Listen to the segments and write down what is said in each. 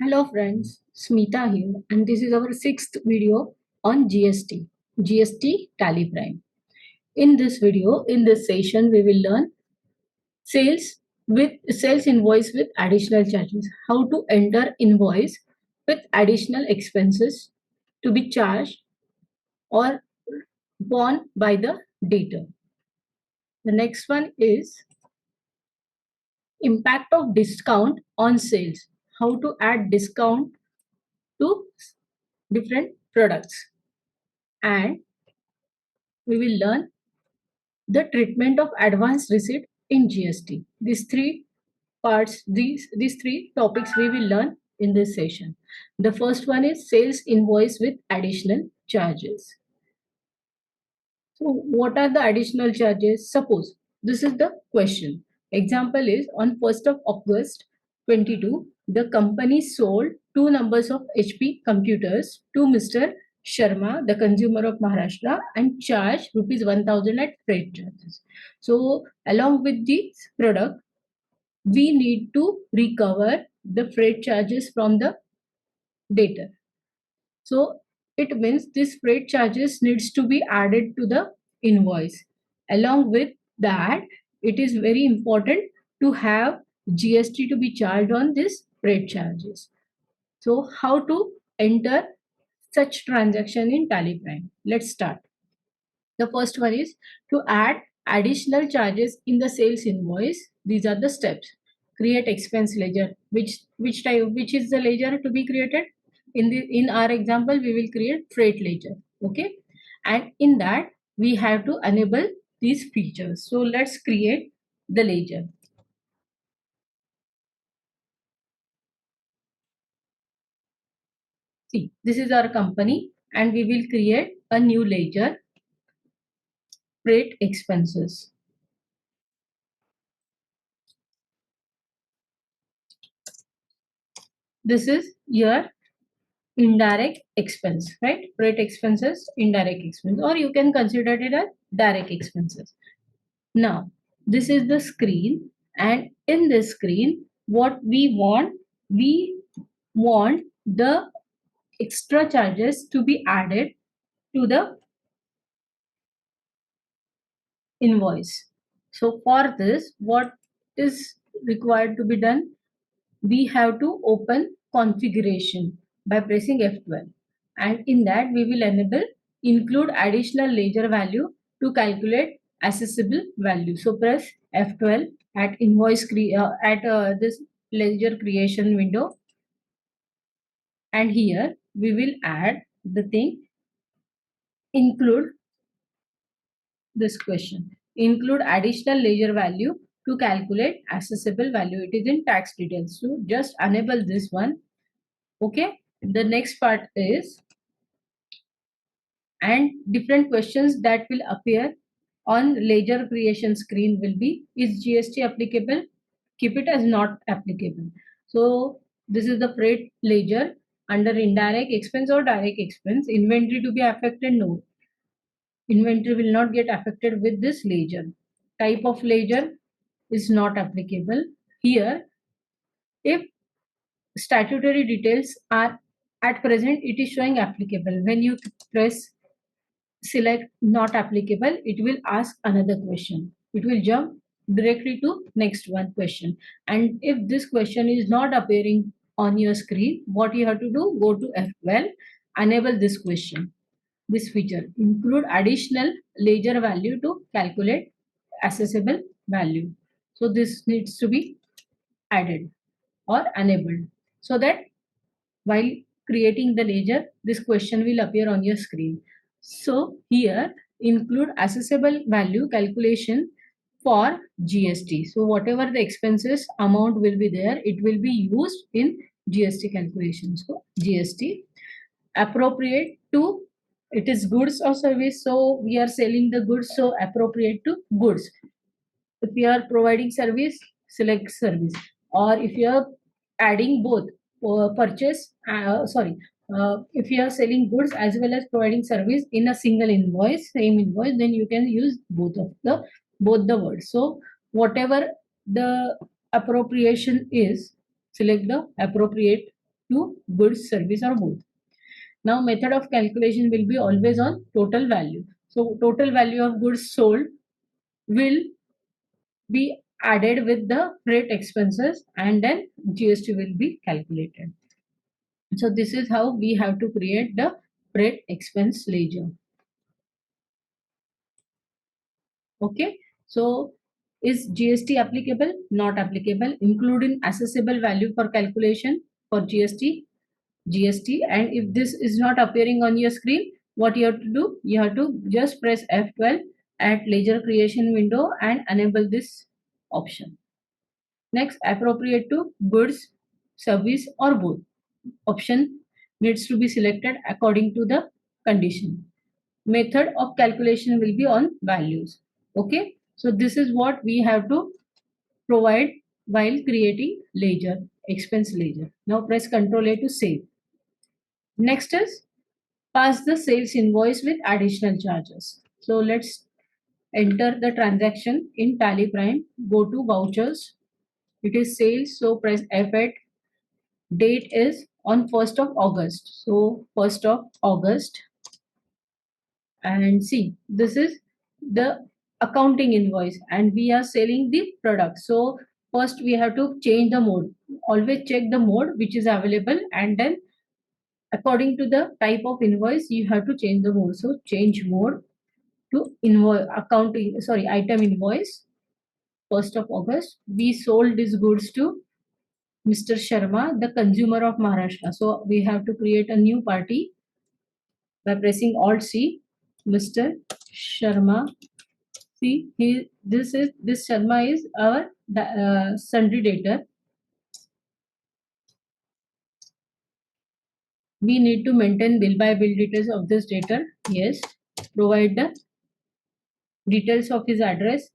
Hello friends, Smita here, and this is our sixth video on GST TallyPrime. In this video, in this session, we will learn sales sales invoice with additional charges, how to enter invoice with additional expenses to be charged or borne by the debtor. The next one is impact of discount on sales, how to add discount to different products, and we will learn the treatment of advance receipt in GST. These three parts, these three topics we will learn in this session. The first one is sales invoice with additional charges. So what are the additional charges? Suppose this is the question. Example is on 1st of August 22, the company sold two numbers of HP computers to Mr. Sharma, the consumer of Maharashtra, and charged rupees 1000 at freight charges. So along with this product, we need to recover the freight charges from the debtor. So it means this freight charges needs to be added to the invoice. Along with that, it is very important to have GST to be charged on this freight charges. So how to enter such transaction in TallyPrime? Let's start. The first one is to add additional charges in the sales invoice. These are the steps. Create expense ledger. Which is the ledger to be created? In our example, we will create freight ledger. Okay, and in that we have to enable these features. So let's create the ledger. See, this is our company, and we will create a new ledger, freight expenses. This is your indirect expense, right? Freight expenses, indirect expense, or you can consider it as direct expenses. Now, this is the screen, and in this screen, what we want the extra charges to be added to the invoice. So for this, what is required to be done? We have to open configuration by pressing F12, and in that we will enable include additional ledger value to calculate accessible value. So press F12 at this ledger creation window, and here we will add the thing include this question, include additional ledger value to calculate accessible value. It is in tax details, so just enable this one. Okay, the next part is, and different questions that will appear on ledger creation screen will be, is GST applicable? Keep it as not applicable. So this is the freight ledger. Under indirect expense or direct expense, inventory to be affected? No, inventory will not get affected with this ledger. Type of ledger is not applicable here. If statutory details are at present, it is showing applicable. When you press select not applicable, it will ask another question. It will jump directly to next one question. And if this question is not appearing on your screen, what you have to do, go to F12, enable this question, this feature, include additional ledger value to calculate accessible value. So this needs to be added or enabled, so that while creating the ledger, this question will appear on your screen. So here include accessible value calculation for GST. So whatever the expenses amount will be there, it will be used in GST calculations. So GST appropriate to, it is goods or service, so we are selling the goods, so appropriate to goods. If you are providing service, select service. Or if you are adding both if you are selling goods as well as providing service in a single invoice, same invoice, then you can use both the words. So whatever the appropriation is, select the appropriate to goods, service or both. Now method of calculation will be always on total value. So total value of goods sold will be added with the freight expenses and then GST will be calculated. So this is how we have to create the freight expense ledger. Okay. So is GST applicable? Not applicable, including accessible value for calculation for GST. And if this is not appearing on your screen, what you have to do? You have to just press F12 at ledger creation window and enable this option. Next, appropriate to goods, service or both. Option needs to be selected according to the condition. Method of calculation will be on values. Okay. So this is what we have to provide while creating ledger, expense ledger. Now press Ctrl A to save. Next is pass the sales invoice with additional charges. So let's enter the transaction in TallyPrime. Go to vouchers. It is sales. So press F8. Date is on 1st of August. So 1st of August. And see, this is the accounting invoice and we are selling the product. So first we have to change the mode. Always check the mode which is available and then according to the type of invoice you have to change the mode. So change mode to invoice accounting, sorry, item invoice. 1st of August we sold these goods to Mr. Sharma, the consumer of Maharashtra. So we have to create a new party by pressing Alt C. Mr. Sharma. See, this Sharma is our sundry debtor. We need to maintain bill by bill details of this debtor. Yes. Provide the details of his address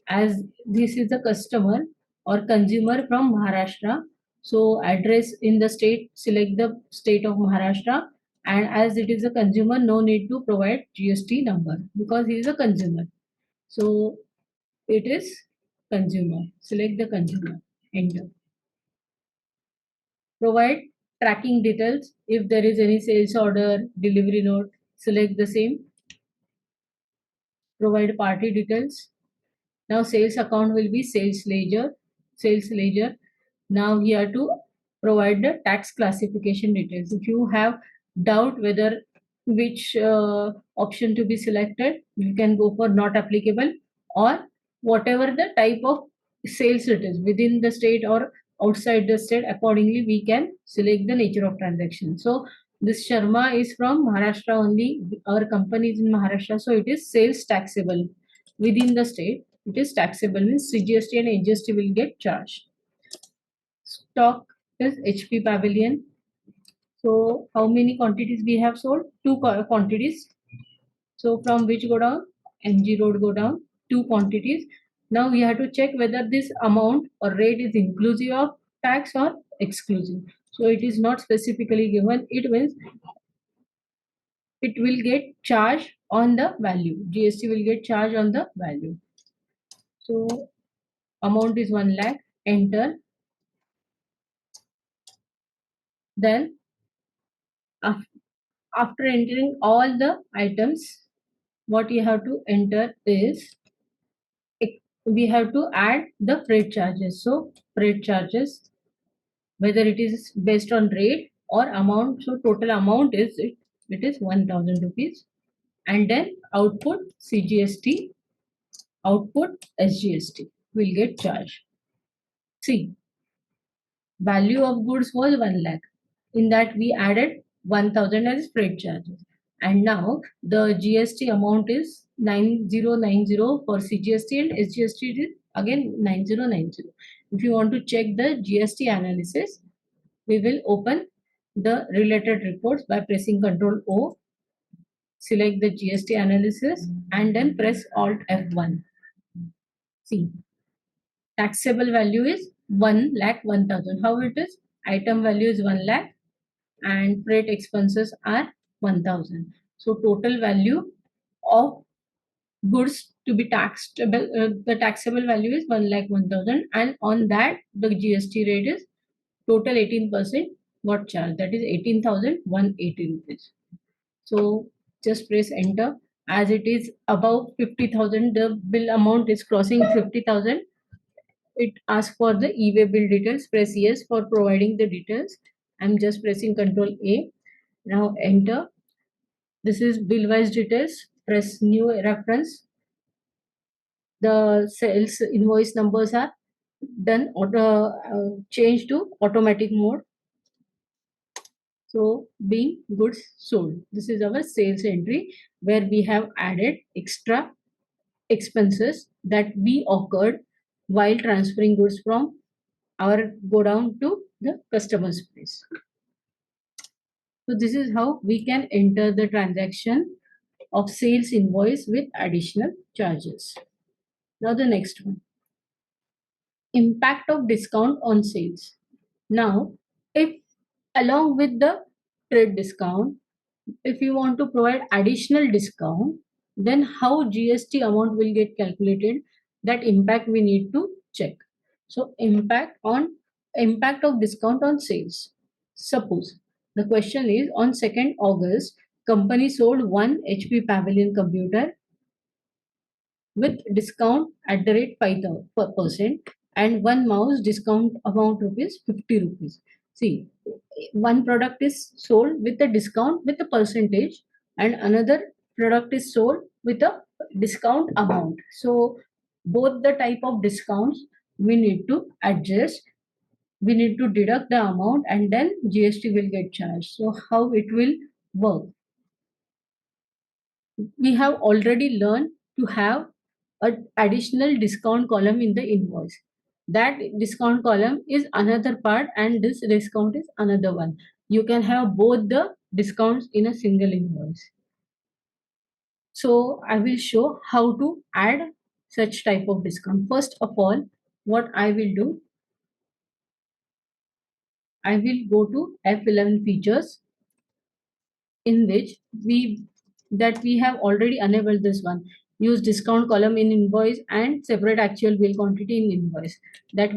as this is the customer or consumer from Maharashtra. So address in the state, select the state of Maharashtra, and as it is a consumer, no need to provide GST number because he is a consumer. So it is consumer. Select the consumer. Enter. Provide tracking details. If there is any sales order, delivery note, select the same. Provide party details. Now sales account will be sales ledger. Sales ledger. Now here to provide the tax classification details. If you have doubt whether which option to be selected, you can go for not applicable or whatever the type of sales it is within the state or outside the state. Accordingly, we can select the nature of transaction. So this Sharma is from Maharashtra only. Our company is in Maharashtra, so it is sales taxable within the state. It is taxable means CGST and HGST will get charged. Stock is HP Pavilion. So how many quantities we have sold? Two quantities. So from which go down? MG Road go down. Two quantities. Now we have to check whether this amount or rate is inclusive of tax or exclusive. So it is not specifically given. It means it will get charged on the value. GST will get charged on the value. So amount is 1 lakh. Enter. Then after entering all the items, what you have to enter is we have to add the freight charges. So freight charges, whether it is based on rate or amount. So total amount is it is 1000 rupees. And then output CGST, output SGST will get charged. See, value of goods was 1 lakh. In that we added 1000 as freight charges. And now the GST amount is 9090 for CGST and SGST is again 9090. If you want to check the GST analysis, we will open the related reports by pressing Ctrl O, select the GST analysis and then press Alt F1. See, taxable value is 1 lakh 1000. How it is? Item value is 1 lakh and freight expenses are 1000. So total value of goods to be taxable, the taxable value is 1 lakh 1000 and on that the GST rate is total 18%. got charged, that is 18,180 rupees. So just press enter. As it is above 50,000, the bill amount is crossing 50,000. It asks for the e-way bill details. Press yes for providing the details. I'm just pressing Control A. Now enter. This is bill wise details. Press new reference. The sales invoice numbers are done change to automatic mode. So being goods sold. This is our sales entry where we have added extra expenses that we occurred while transferring goods from our godown to the customer's place. So this is how we can enter the transaction of sales invoice with additional charges. Now the next one, impact of discount on sales. Now, if along with the trade discount, if you want to provide additional discount, then how GST amount will get calculated, that impact we need to check. So impact of discount on sales. Suppose the question is on 2nd August, company sold one HP Pavilion computer with discount at the rate 5% and one mouse discount amount rupees 50 rupees. See, one product is sold with a discount with a percentage and another product is sold with a discount amount. So both the type of discounts we need to adjust. We need to deduct the amount and then GST will get charged. So how it will work? We have already learned to have an additional discount column in the invoice. That discount column is another part and this discount is another one. You can have both the discounts in a single invoice. So I will show how to add such type of discount. First of all, what I will do, I will go to F11 features, in which we have already enabled this one, use discount column in invoice and separate actual bill quantity in invoice, that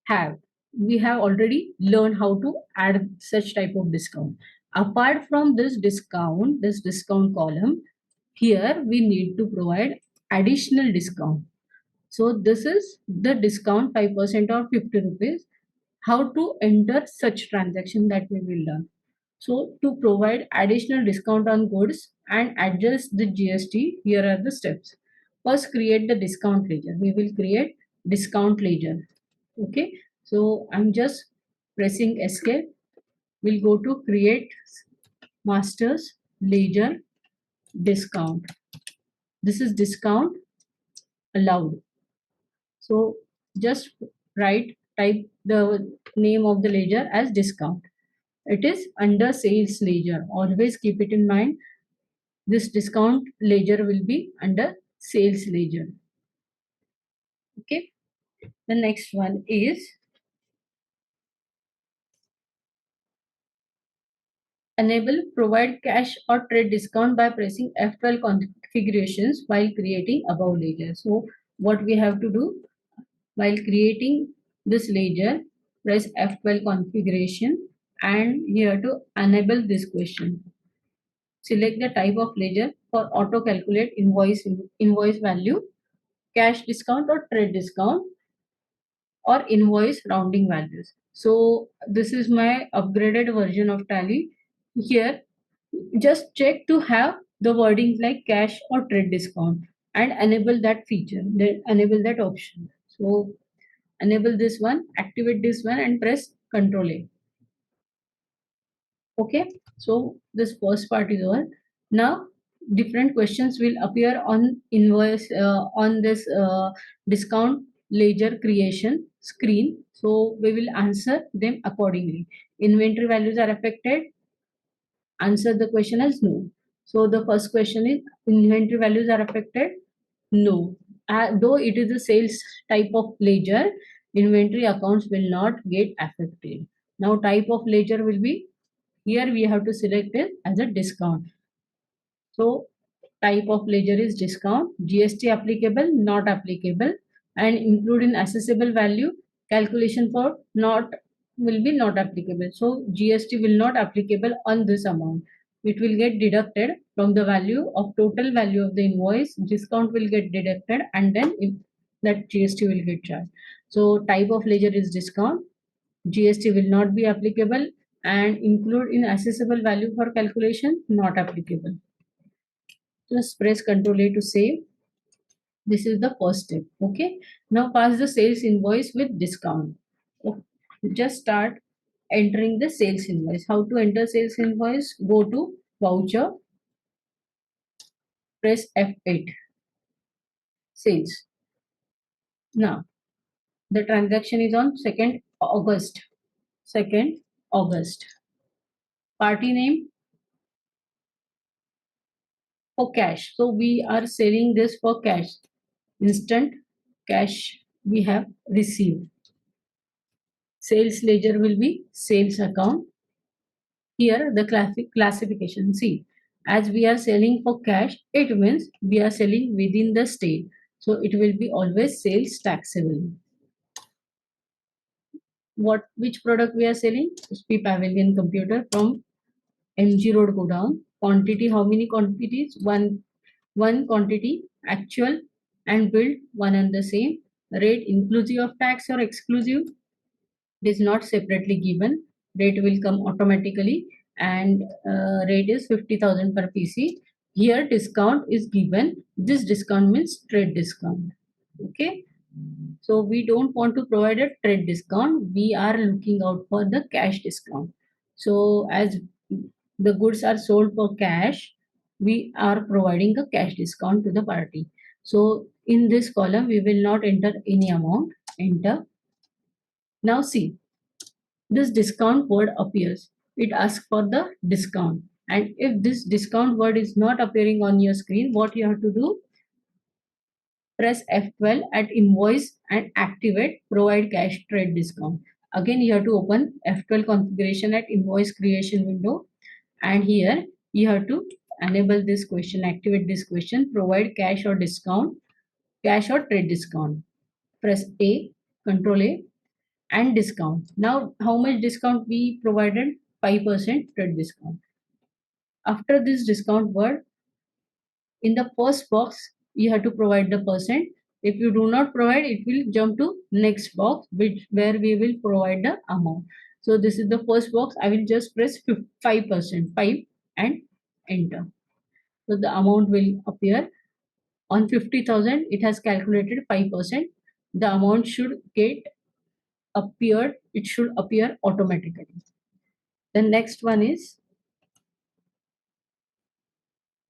have we have already learned how to add such type of discount. Apart from this discount column, here we need to provide additional discount. So this is the discount 5% or 50 rupees. How to enter such transaction, that we will learn. So to provide additional discount on goods and adjust the GST, here are the steps. First, create the discount ledger. We will create discount ledger. Okay. So I'm just pressing escape. We'll go to create masters ledger discount. This is discount allowed. So just type the name of the ledger as discount. It is under sales ledger. Always keep it in mind. This discount ledger will be under sales ledger. Okay. The next one is enable provide cash or trade discount by pressing F12 configurations while creating above ledger. So what we have to do while creating this ledger, press F12 configuration and here to enable this question. Select the type of ledger for auto calculate invoice value, cash discount or trade discount, or invoice rounding values. So this is my upgraded version of Tally. Here just check to have the wordings like cash or trade discount and enable that feature, then enable that option. So enable this one, activate this one and press Ctrl A. Okay, so this first part is over. Now different questions will appear on invoice on this discount ledger creation screen. So we will answer them accordingly. Inventory values are affected. Answer the question as no. So the first question is inventory values are affected. No. Though it is a sales type of ledger, inventory accounts will not get affected. Now type of ledger will be, here we have to select it as a discount. So type of ledger is discount, GST applicable, not applicable, and include in accessible value, calculation for not will be not applicable. So GST will not applicable on this amount. It will get deducted from the value of total value of the invoice. Discount will get deducted, and then that GST will get charged. So type of ledger is discount. GST will not be applicable, and include in assessable value for calculation not applicable. Just press Ctrl A to save. This is the first step. Okay. Now pass the sales invoice with discount. Okay. Just start entering the sales invoice. How to enter sales invoice? Go to voucher, press F8, sales. Now the transaction is on 2nd August. 2nd August. Party name for cash. So we are selling this for cash. Instant cash we have received. Sales ledger will be sales account. Here the classification, see, as we are selling for cash, it means we are selling within the state, so it will be always sales taxable. Which product we are selling? SP Pavilion computer from MG Road Godown. Quantity, how many quantities? One quantity, actual and billed one and the same. Rate inclusive of tax or exclusive? It is not separately given. Rate will come automatically, and rate is 50,000 per PC. Here discount is given. This discount means trade discount. Okay. So we don't want to provide a trade discount. We are looking out for the cash discount. So as the goods are sold for cash, we are providing a cash discount to the party. So in this column, we will not enter any amount. Enter. Now see, this discount word appears. It asks for the discount. And if this discount word is not appearing on your screen, what you have to do? Press F12 at invoice and activate provide cash trade discount. Again, you have to open F12 configuration at invoice creation window. And here you have to enable this question, activate this question, provide cash or discount, cash or trade discount. Press A, Control A, and discount. Now, how much discount we provided? 5% trade discount. After this discount word, in the first box, you have to provide the percent. If you do not provide, it will jump to next box, where we will provide the amount. So this is the first box. I will just press 5%, 5, and enter. So the amount will appear on 50,000. It has calculated 5%. The amount should get appeared. It should appear automatically. The next one is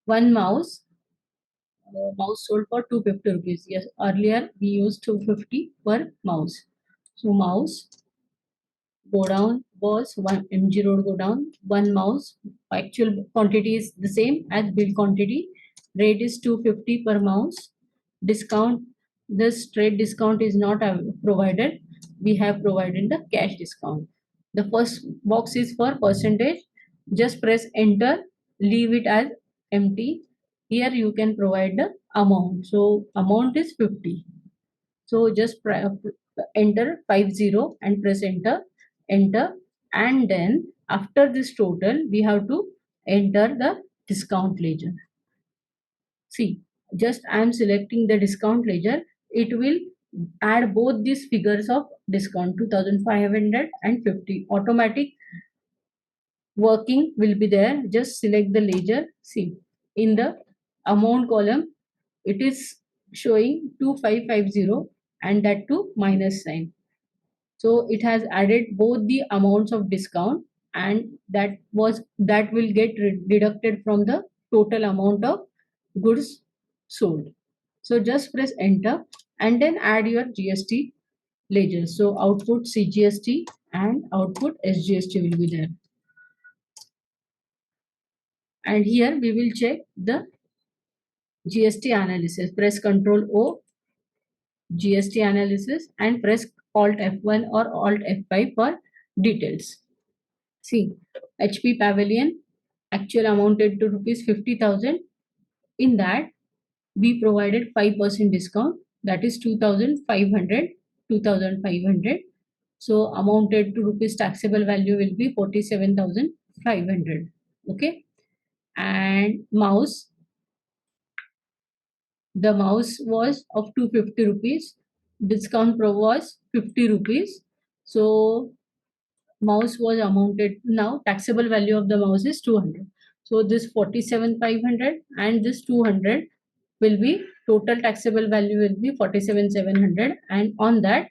one mouse. Mouse sold for 250 rupees. Yes, earlier we used 250 per mouse. So mouse, go down, was one MG Road, go down, one mouse. Actual quantity is the same as bill quantity. Rate is 250 per mouse. Discount, this trade discount is not provided. We have provided the cash discount. The first box is for percentage. Just press enter, leave it as empty. Here you can provide the amount. So amount is 50. So just enter 50 and press enter, enter, and then after this total, we have to enter the discount ledger. See, just I am selecting the discount ledger. It will add both these figures of discount 2500 and 50. Automatic working will be there. Just select the ledger. See, in the amount column, it is showing 2550 and that to minus sign. So it has added both the amounts of discount, and that will get deducted from the total amount of goods sold. So just press enter and then add your GST ledger. So output CGST and output SGST will be there. And here we will check the GST analysis. Press Ctrl O, GST analysis, and press Alt F1 or Alt F5 for details. See, HP Pavilion actual amounted to rupees 50,000. In that, we provided 5% discount, that is 2,500. So amounted to rupees taxable value will be 47,500. Okay. And mouse, the mouse was of 250 rupees. Discount pro was 50 rupees. So mouse was amounted, now taxable value of the mouse is 200. So this 47,500 and this 200 will be, total taxable value will be 47,700, and on that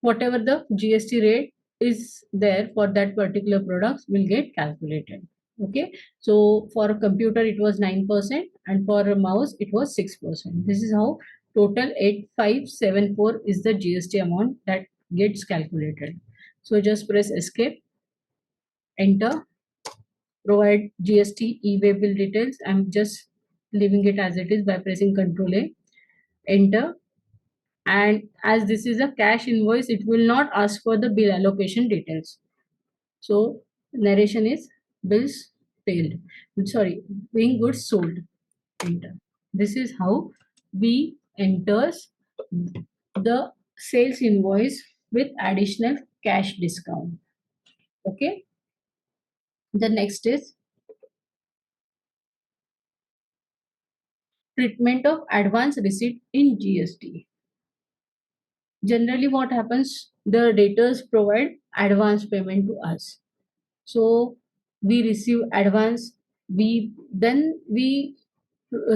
whatever the GST rate is there for that particular products will get calculated. Okay, so for a computer it was 9% and for a mouse it was 6%. This is how total 8574 is the GST amount that gets calculated. So just press escape, enter, provide GST e-way bill details. I'm just leaving it as it is by pressing Ctrl A, enter. And as this is a cash invoice, it will not ask for the bill allocation details. So narration is bills paid, sorry, being goods sold, enter. This is how we enters the sales invoice with additional cash discount. Okay, the next is treatment of advance receipt in GST. Generally what happens, the debtors provide advance payment to us. So we receive advance, we then we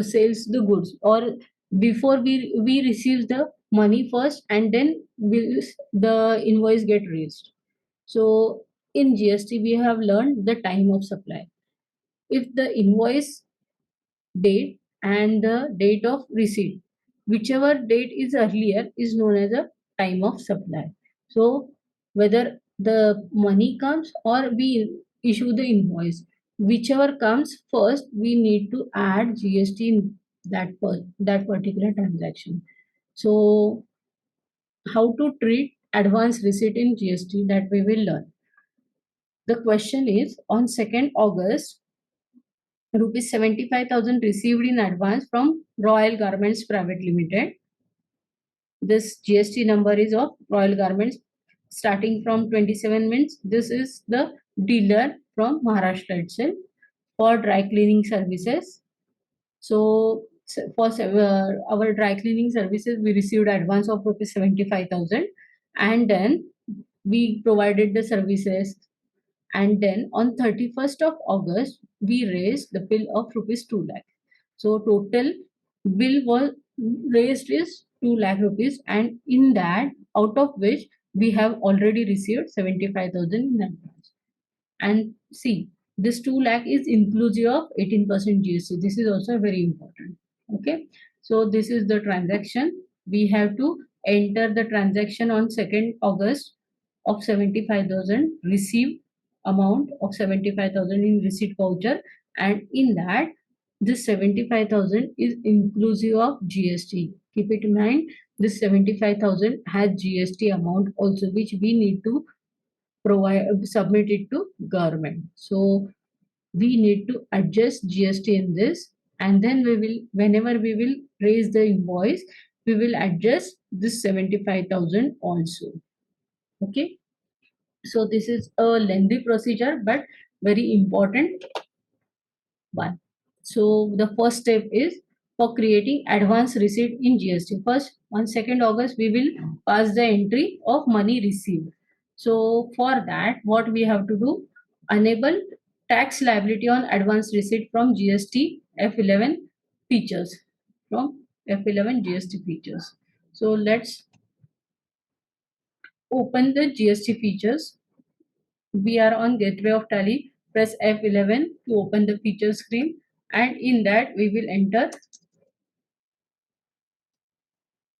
sales the goods, or before we receive the money first and then the invoice get raised. So in GST we have learned the time of supply. If the invoice date and the date of receipt, whichever date is earlier is known as a time of supply. So whether the money comes or we issue the invoice, whichever comes first, we need to add GST in that particular transaction. So how to treat advance receipt in GST, that we will learn. The question is, on 2nd August, rupees 75,000 received in advance from Royal Garments Private Limited. This GST number is of Royal Garments starting from 27 minutes. This is the dealer from Maharashtra itself for dry cleaning services. So for our dry cleaning services, we received advance of rupees 75,000, and then we provided the services, and then on 31st of August we raised the bill of rupees 2 lakh. So total bill was raised is 2 lakh rupees, and in that, out of which we have already received 75,000 in advance. And see, this 2 lakh is inclusive of 18% GST. This is also very important. Okay, so this is the transaction. We have to enter the transaction on 2nd August of 75,000, receive amount of 75,000 in receipt voucher, and in that this 75,000 is inclusive of GST. Keep it in mind, this 75,000 has GST amount also, which we need to provide, submit it to government. So we need to adjust GST in this, and then we will, whenever we will raise the invoice, we will adjust this 75,000 also. Okay, so this is a lengthy procedure but very important one. So the first step is for creating advance receipt in GST. First, on 2nd August, we will pass the entry of money received. So for that, what we have to do, enable tax liability on advance receipt from GST F11 features, from F11 GST features. So let's open the GST features. We are on gateway of Tally. Press F11 to open the feature screen, and in that we will enter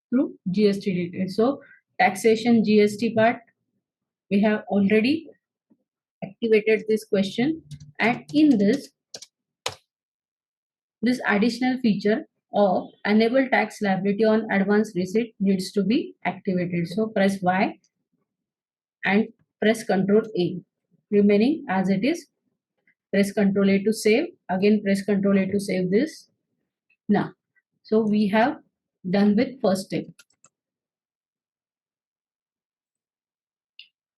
through GST details. So taxation GST part, we have already activated this question, and in this additional feature of enable tax liability on advance receipt needs to be activated. So press Y and press Ctrl A, remaining as it is. Press Ctrl A to save, again press Ctrl A to save this. Now, so we have done with first step.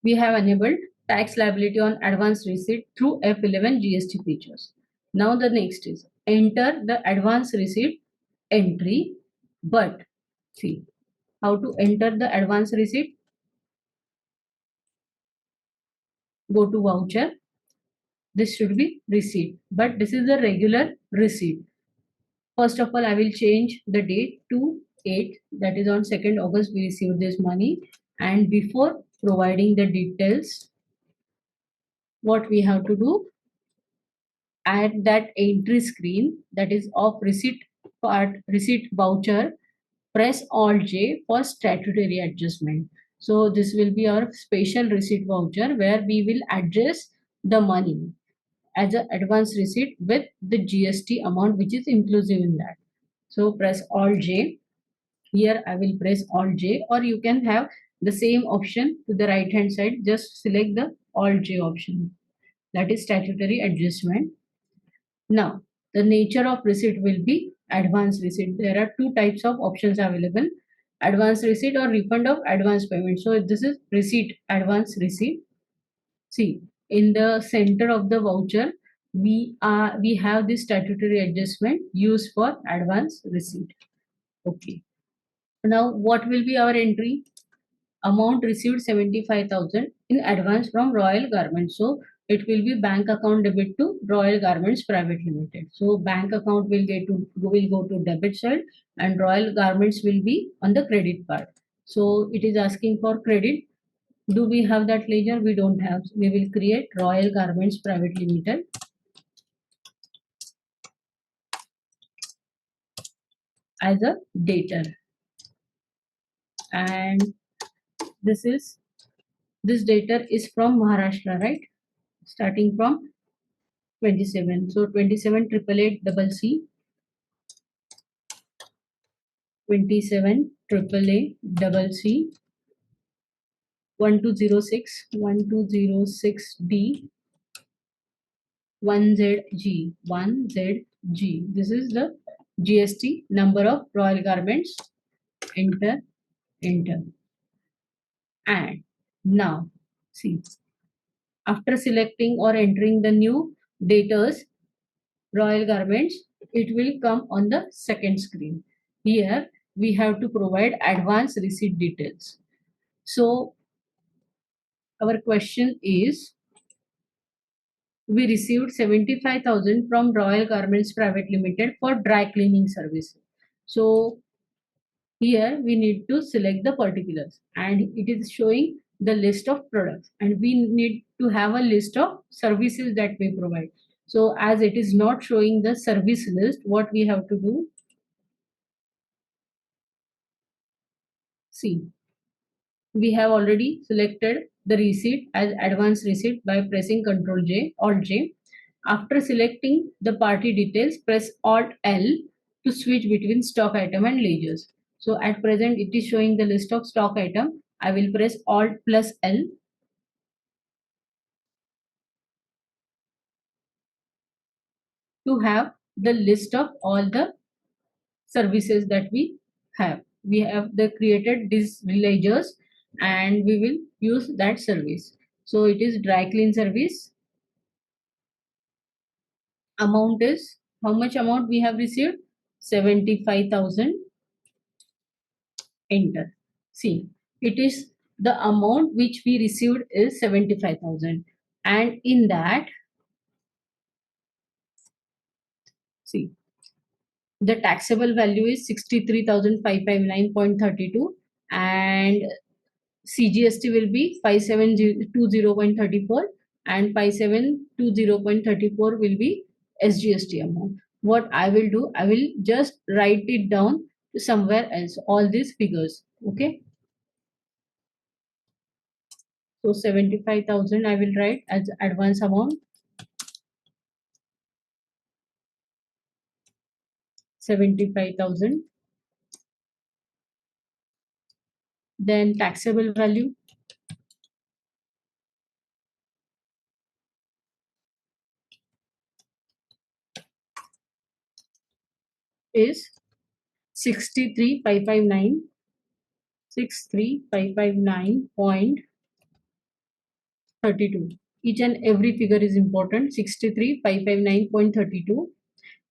We have enabled tax liability on advance receipt through F11 GST features. Now the next is enter the advance receipt entry, but see how to enter the advance receipt. Go to voucher. This should be receipt, but this is the regular receipt. First of all, I will change the date to 8, that is on 2nd August we received this money. And before providing the details, what we have to do, at that entry screen, that is of receipt part, receipt voucher, press Alt J for statutory adjustment. So this will be our special receipt voucher where we will adjust the money as an advance receipt with the GST amount which is inclusive in that. So press Alt J. Here I will press Alt J, or you can have the same option to the right hand side. Just select the Alt J option. That is statutory adjustment. Now, the nature of receipt will be advance receipt. There are two types of options available: advance receipt or refund of advance payment. So this is receipt, advance receipt. See, in the center of the voucher, we have this statutory adjustment used for advance receipt. Okay. Now, what will be our entry? Amount received 75,000 in advance from Royal Garments. So it will be bank account debit to Royal Garments Private Limited. So bank account will go to debit side and Royal Garments will be on the credit part. So it is asking for credit. Do we have that ledger? We don't have. We will create Royal Garments Private Limited as a debtor, and this is this debtor is from Maharashtra, right? Starting from 27. So 27 triple eight double C, 27 triple A double C, 1206 1ZG 1ZG. This is the GST number of Royal Garments. Enter, enter. And now see, after selecting or entering the new debtors Royal Garments, it will come on the second screen. Here we have to provide advance receipt details. So our question is, we received 75,000 from Royal Garments Private Limited for dry cleaning service. So here we need to select the particulars and it is showing the list of products and we need to have a list of services that we provide. So as it is not showing the service list, what we have to do, see, we have already selected the receipt as advance receipt by pressing Ctrl J, Alt J. After selecting the party details, press Alt L to switch between stock item and ledgers. So at present it is showing the list of stock item. I will press Alt plus L to have the list of all the services that we have. We have the created these ledgers and we will use that service. So it is dry clean service. Amount is, how much amount we have received? 75,000. Enter. See, it is the amount which we received is 75,000 and in that, see, the taxable value is 63,559.32 and CGST will be 5720.34 and 5720.34 will be SGST amount. What I will do, I will just write it down to somewhere else, all these figures. Okay. So 75,000 I will write as advance amount, 75,000. Then taxable value is 63,559, 63,559.32 32. Each and every figure is important. 63,559.32,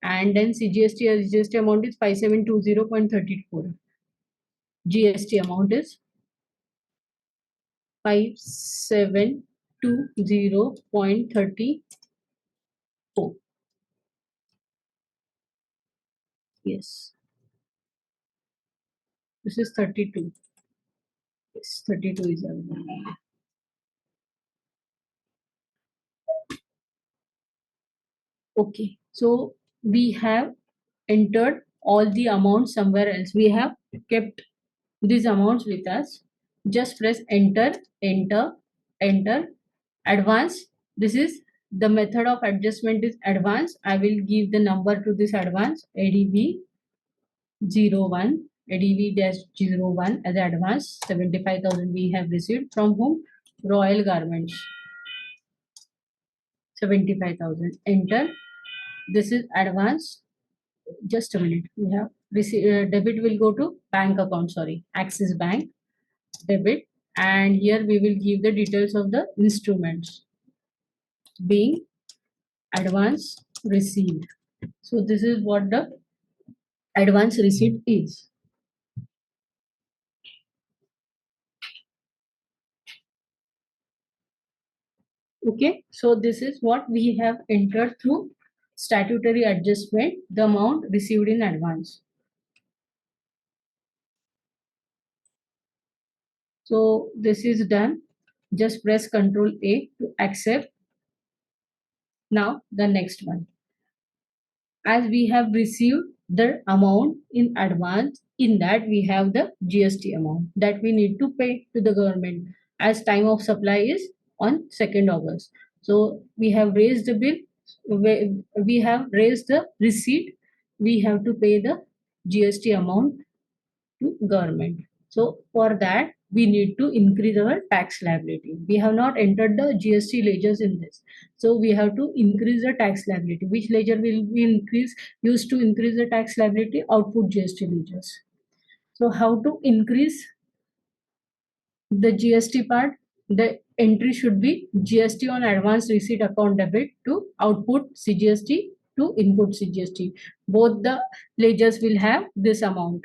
and then CGST as GST amount is 5720.34. GST amount is 5720.34. Yes, this is 32. Yes, 32 is available. Okay, so we have entered all the amounts somewhere else. We have kept these amounts with us. Just press enter, enter, enter. Advance. This is the method of adjustment is advance. I will give the number to this advance, ADV 01, ADV-01 as advance. 75,000 we have received from whom? Royal Garments. 75,000. Enter. This is advance. Just a minute. We have debit will go to bank account. Sorry, Axis Bank debit, and here we will give the details of the instruments being advance received. So this is what the advance receipt is. Okay, so this is what we have entered through statutory adjustment, the amount received in advance. So this is done. Just press Ctrl A to accept. Now the next one. As we have received the amount in advance, in that we have the GST amount that we need to pay to the government, as time of supply is on 2nd August. So we have raised the bill, we have raised the receipt, we have to pay the GST amount to government. So for that we need to increase our tax liability. We have not entered the GST ledgers in this. So we have to increase the tax liability. Which ledger will we increase? Used to increase the tax liability? Output GST ledgers. So how to increase the GST part? The entry should be GST on advance receipt account debit to output CGST to input CGST. Both the ledgers will have this amount.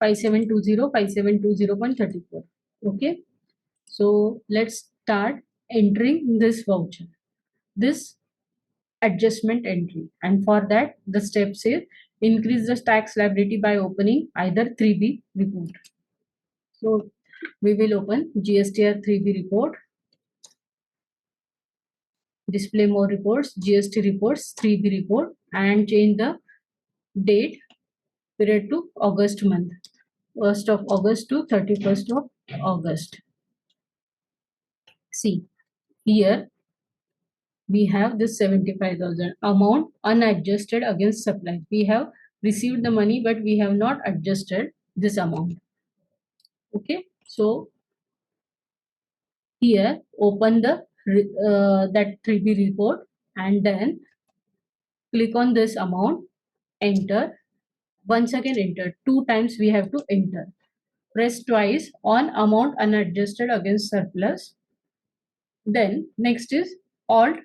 5720.34. Okay, so let's start entering this voucher, this adjustment entry, and for that the steps is increase the tax liability by opening either 3B report. So we will open GSTR 3B report, display more reports, GST reports 3B report, and change the date period to August month, 1st of August to 31st of August. See, here we have this 75,000 amount unadjusted against supply. We have received the money, but we have not adjusted this amount. Okay, so here open the that 3B report and then click on this amount, enter. Once again enter, 2 times we have to enter. Press twice on amount unadjusted against surplus. Then next is Alt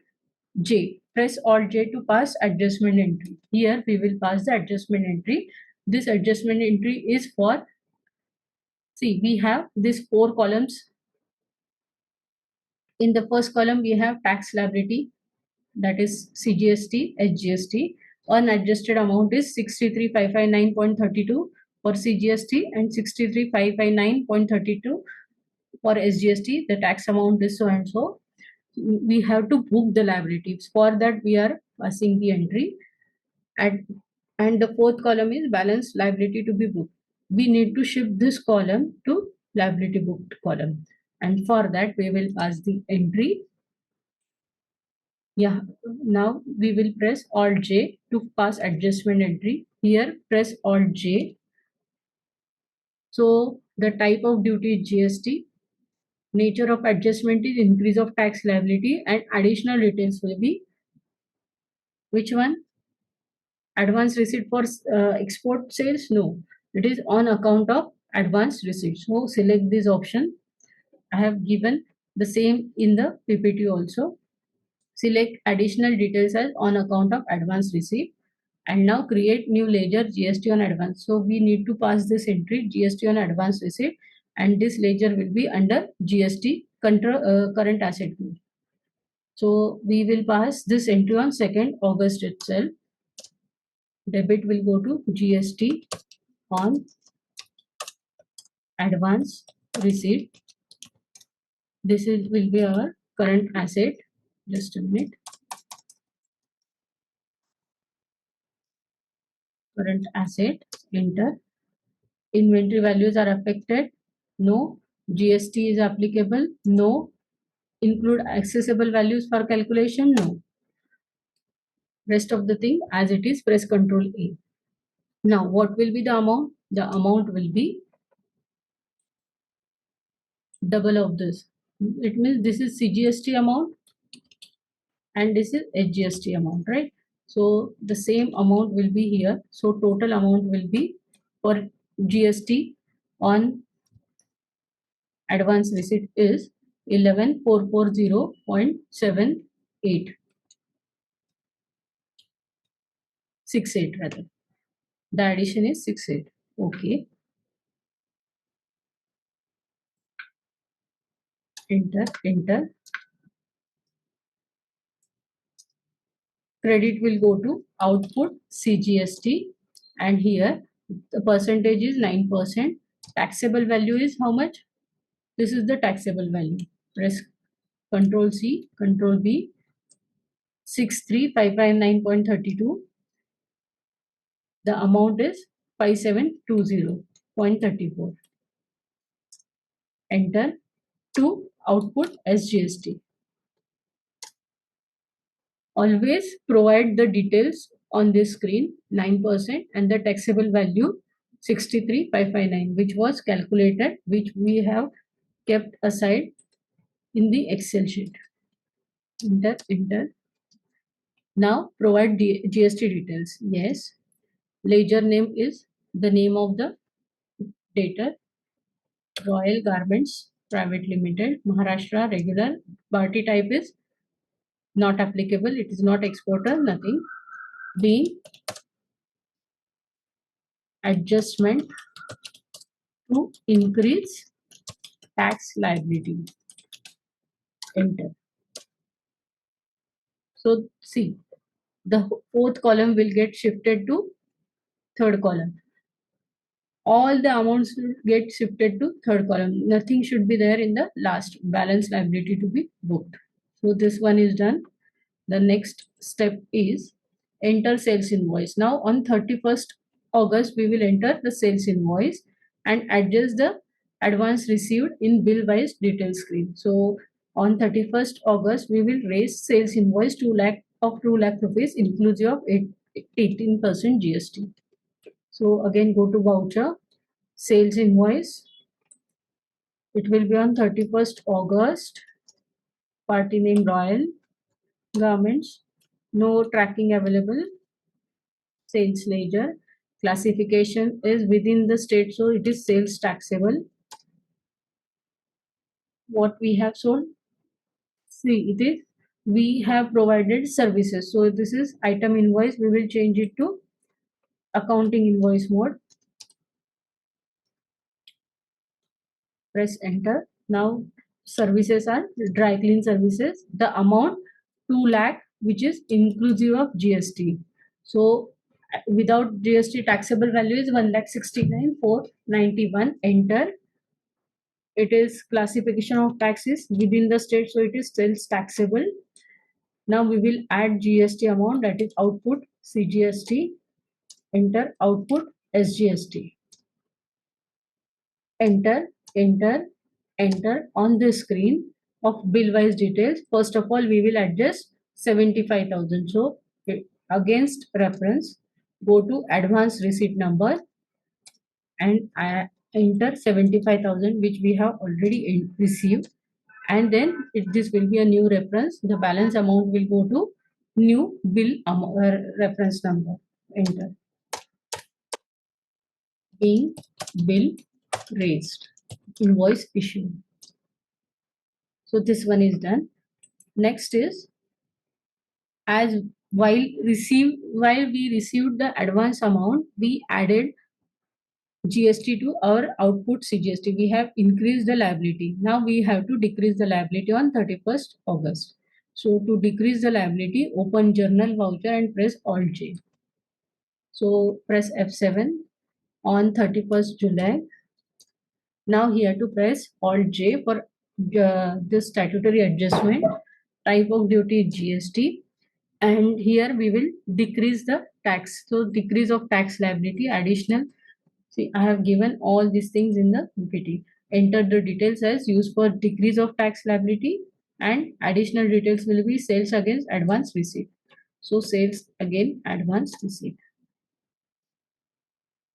J. Press Alt J to pass adjustment entry. Here we will pass the adjustment entry. This adjustment entry is for, see, we have these 4 columns. In the first column we have tax liability, that is CGST, SGST. Unadjusted amount is 63,559.32 for CGST and 63,559.32 for SGST. The tax amount is so and so. We have to book the liabilities. For that we are passing the entry, and the 4th column is balance liability to be booked. We need to shift this column to liability booked column, and for that we will pass the entry. Yeah, now we will press Alt J to pass adjustment entry. Here press Alt J. So the type of duty is GST. Nature of adjustment is increase of tax liability, and additional details will be which one? Advance receipt for export sales? No, it is on account of advance receipt. So select this option. I have given The same in the PPT also. Select additional details as on account of advance receipt, and now create new ledger GST on advance. So we need to pass this entry GST on advance receipt, and this ledger will be under GST current asset group. So we will pass this entry on 2nd August itself. Debit will go to GST on advance receipt. This will be our current asset. Just a minute. Current asset, enter. Inventory values are affected, no. GST is applicable, no. Include accessible values for calculation, no. Rest of the thing as it is, press Ctrl A. Now what will be the amount? The amount will be double of this. It means this is CGST amount and this is HGST amount, right? So the same amount will be here. So total amount will be for GST on advance receipt is 11440.78 68 rather. The addition is 68. Okay. Enter. Credit will go to output CGST, and here the percentage is 9%. Taxable value is how much? This is the taxable value. Press Ctrl C, Ctrl B, 63559.32. The amount is 5720.34. Enter to output SGST. Always provide the details on this screen, 9% and the taxable value 63,559, which was calculated, which we have kept aside in the Excel sheet. Enter. Now provide GST details. Yes. Ledger name is the name of the debtor, Royal Garments Private Limited, Maharashtra, regular. Party type is not applicable. It is not exporter, nothing. Being adjustment to increase tax liability. Enter. So see, the fourth column will get shifted to third column. All the amounts will get shifted to third column. Nothing should be there in the last balance liability to be booked. So this one is done. The next step is enter sales invoice. Now on 31st August, we will enter the sales invoice and adjust the advance received in bill wise detail screen. So on 31st August, we will raise sales invoice 2 lakh of 2 lakh rupees inclusive of 18% GST. So again go to voucher, sales invoice. It will be on 31st August. Party name Royal Garments. No tracking available. Sales ledger. Classification is within the state, so it is sales taxable. What we have sold? See, it is we have provided services. So this is item invoice. We will change it to accounting invoice mode. Press enter. Now services are dry clean services. The amount 2 lakh, which is inclusive of GST. So without GST taxable value is 1,69,491. Enter. It is classification of taxes within the state, so it is sales taxable. Now we will add GST amount, that is output CGST. Enter output SGST. Enter. On the screen of bill wise details. First of all, we will adjust 75,000. So against reference, go to advance receipt number and enter 75,000, which we have already received, and then this will be a new reference. The balance amount will go to new bill reference number. Enter. Being bill raised, invoice issued. So this one is done. Next is, as while we received the advance amount, we added GST to our output CGST. We have increased the liability. Now we have to decrease the liability on 31st August. So to decrease the liability, open journal voucher and press Alt J. So press F7 on 31st July. Now here to press Alt J for this statutory adjustment. Type of duty is GST, and here we will decrease the tax. So decrease of tax liability, additional. See, I have given all these things in the PPT. Enter the details as used for decrease of tax liability, and additional details will be sales against advance receipt. So sales again advance receipt.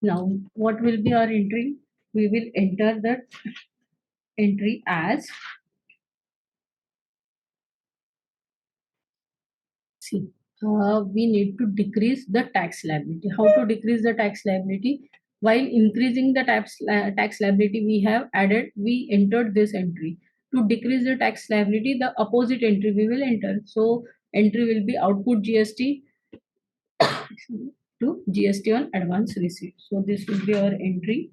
Now what will be our entry? We will enter the entry as, see, we need to decrease the tax liability. How to decrease the tax liability? While increasing the tax liability, we entered this entry. To decrease the tax liability, the opposite entry we will enter. So entry will be output GST to GST on advance receipt. So this will be our entry.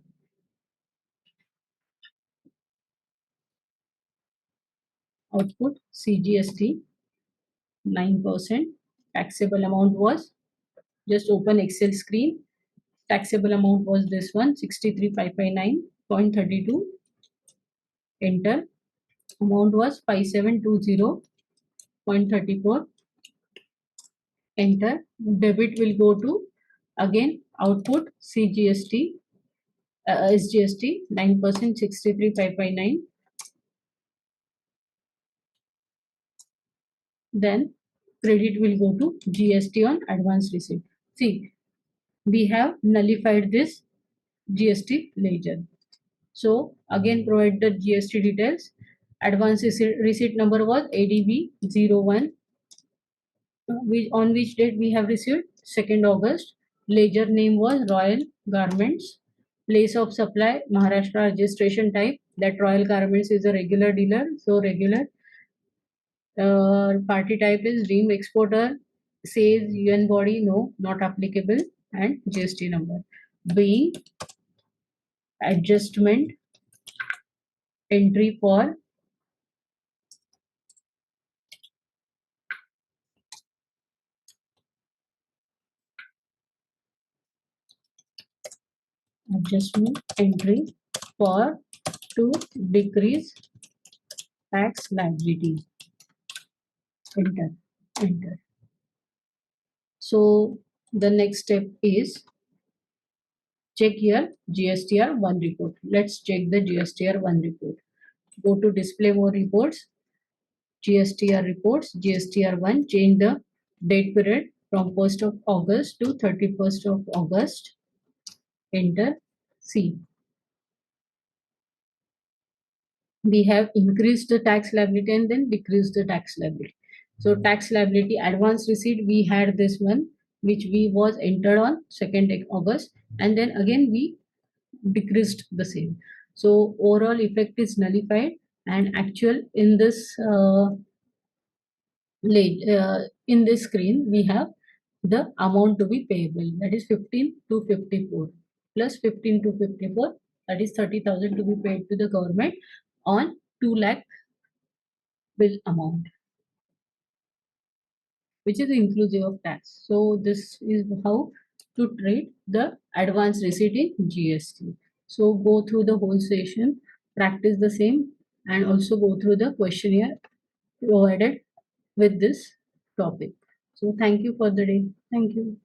Output CGST 9%. Taxable amount was, just open Excel screen. Taxable amount was this one, 63,559.32. Enter. Amount was 5720.34. Enter. Debit will go to, again, output CGST, SGST 9%, 63,559. Then credit will go to GST on advance receipt. See, we have nullified this GST ledger. So again provide the GST details. Advance receipt number was ADB01, on which date we have received 2nd August. Ledger name was Royal Garments. Place of supply Maharashtra. Registration type, that Royal Garments is a regular dealer, so regular. Party type is deemed exporter. Says UN body, no, not applicable. And GST number being adjustment entry for adjustment entry for to decrease tax liability. Enter. Enter. So the next step is check your GSTR1 report. Let's check the GSTR1 report. Go to display more reports, GSTR reports, GSTR1, change the date period from 1st of August to 31st of August. Enter. See, we have increased the tax liability and then decreased the tax liability. So tax liability advance receipt, we had this one which we was entered on 2nd August, and then again we decreased the same. So overall effect is nullified, and actual in this in this screen we have the amount to be payable, that is 15 to 54 plus 15 to 54, that is 30,000 to be paid to the government on 2 lakh bill amount, which is inclusive of tax. So this is how to treat the advance receipt in GST. So go through the whole session, practice the same, and also go through the questionnaire provided with this topic. So thank you for the day. Thank you.